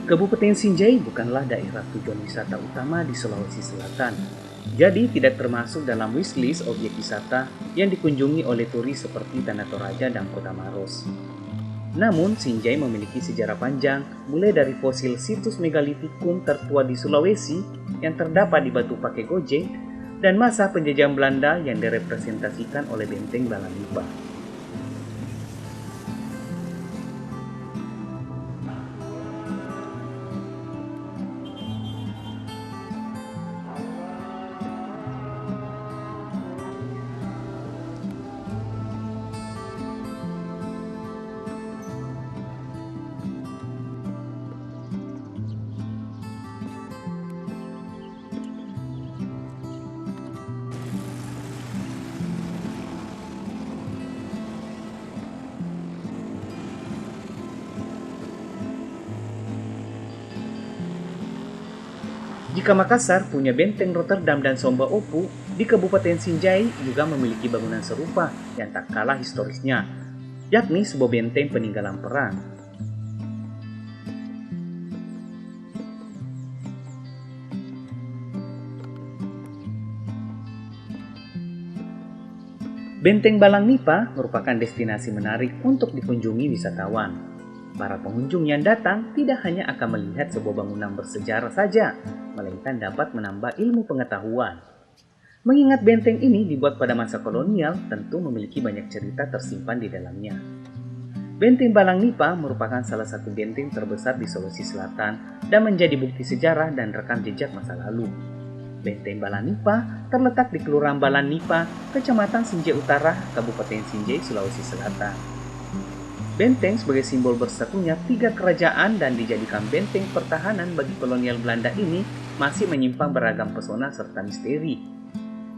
Kabupaten Sinjai bukanlah daerah tujuan wisata utama di Sulawesi Selatan, jadi tidak termasuk dalam wishlist objek wisata yang dikunjungi oleh turis seperti Tanah Toraja dan Kota Maros. Namun, Sinjai memiliki sejarah panjang, mulai dari fosil situs megalitikum tertua di Sulawesi yang terdapat di Batu Pake Gojek, dan masa penjajahan Belanda yang direpresentasikan oleh Benteng Balanipa. Jika Makassar punya Benteng Rotterdam dan Somba Opu, di Kabupaten Sinjai juga memiliki bangunan serupa yang tak kalah historisnya, yakni sebuah benteng peninggalan perang. Benteng Balang Nipa merupakan destinasi menarik untuk dikunjungi wisatawan. Para pengunjung yang datang tidak hanya akan melihat sebuah bangunan bersejarah saja, melainkan dapat menambah ilmu pengetahuan. Mengingat benteng ini dibuat pada masa kolonial, tentu memiliki banyak cerita tersimpan di dalamnya. Benteng Balang Nipa merupakan salah satu benteng terbesar di Sulawesi Selatan dan menjadi bukti sejarah dan rekam jejak masa lalu. Benteng Balang Nipa terletak di Kelurahan Balang Nipa, Kecamatan Sinjai Utara, Kabupaten Sinjai, Sulawesi Selatan. Benteng sebagai simbol bersatunya tiga kerajaan dan dijadikan benteng pertahanan bagi kolonial Belanda ini masih menyimpan beragam pesona serta misteri.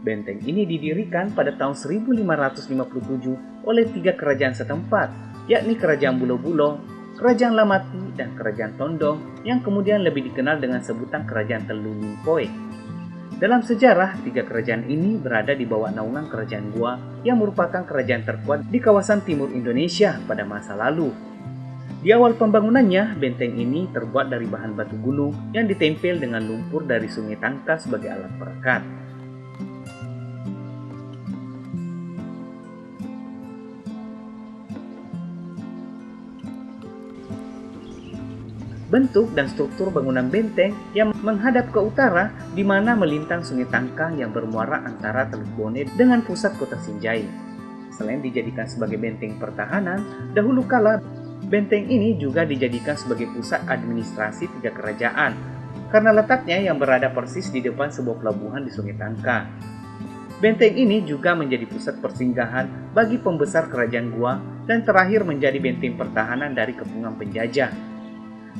Benteng ini didirikan pada tahun 1557 oleh tiga kerajaan setempat, yakni Kerajaan Bulo-Bulo, Kerajaan Lamati, dan Kerajaan Tondong yang kemudian lebih dikenal dengan sebutan Kerajaan Telu Nimpoe. Dalam sejarah, tiga kerajaan ini berada di bawah naungan Kerajaan Goa yang merupakan kerajaan terkuat di kawasan timur Indonesia pada masa lalu. Di awal pembangunannya, benteng ini terbuat dari bahan batu gunung yang ditempel dengan lumpur dari Sungai Tangka sebagai alat perekat. Bentuk dan struktur bangunan benteng yang menghadap ke utara di mana melintang Sungai Tangka yang bermuara antara Teluk Bone dengan pusat kota Sinjai. Selain dijadikan sebagai benteng pertahanan, dahulu kala benteng ini juga dijadikan sebagai pusat administrasi tiga kerajaan karena letaknya yang berada persis di depan sebuah pelabuhan di Sungai Tangka. Benteng ini juga menjadi pusat persinggahan bagi pembesar kerajaan Goa dan terakhir menjadi benteng pertahanan dari kepungan penjajah.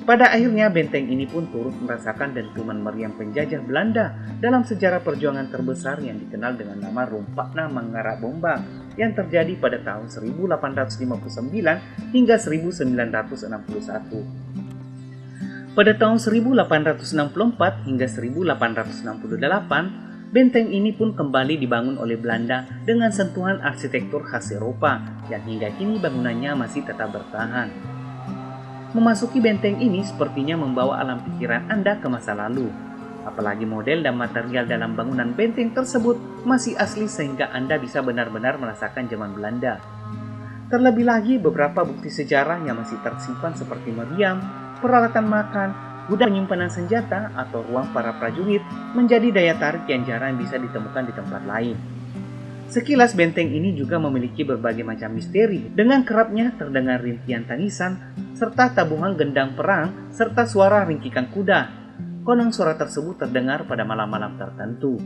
Pada akhirnya benteng ini pun turut merasakan dentuman meriam penjajah Belanda dalam sejarah perjuangan terbesar yang dikenal dengan nama Rompakna Mangara Bombang yang terjadi pada tahun 1859 hingga 1961. Pada tahun 1864 hingga 1868, benteng ini pun kembali dibangun oleh Belanda dengan sentuhan arsitektur khas Eropa yang hingga kini bangunannya masih tetap bertahan. Memasuki benteng ini sepertinya membawa alam pikiran Anda ke masa lalu. Apalagi model dan material dalam bangunan benteng tersebut masih asli sehingga Anda bisa benar-benar merasakan zaman Belanda. Terlebih lagi beberapa bukti sejarah yang masih tersimpan seperti meriam, peralatan makan, gudang penyimpanan senjata atau ruang para prajurit menjadi daya tarik yang jarang bisa ditemukan di tempat lain. Sekilas benteng ini juga memiliki berbagai macam misteri dengan kerapnya terdengar rintian tangisan serta tabungan gendang perang serta suara ringkikan kuda. Konon suara tersebut terdengar pada malam-malam tertentu.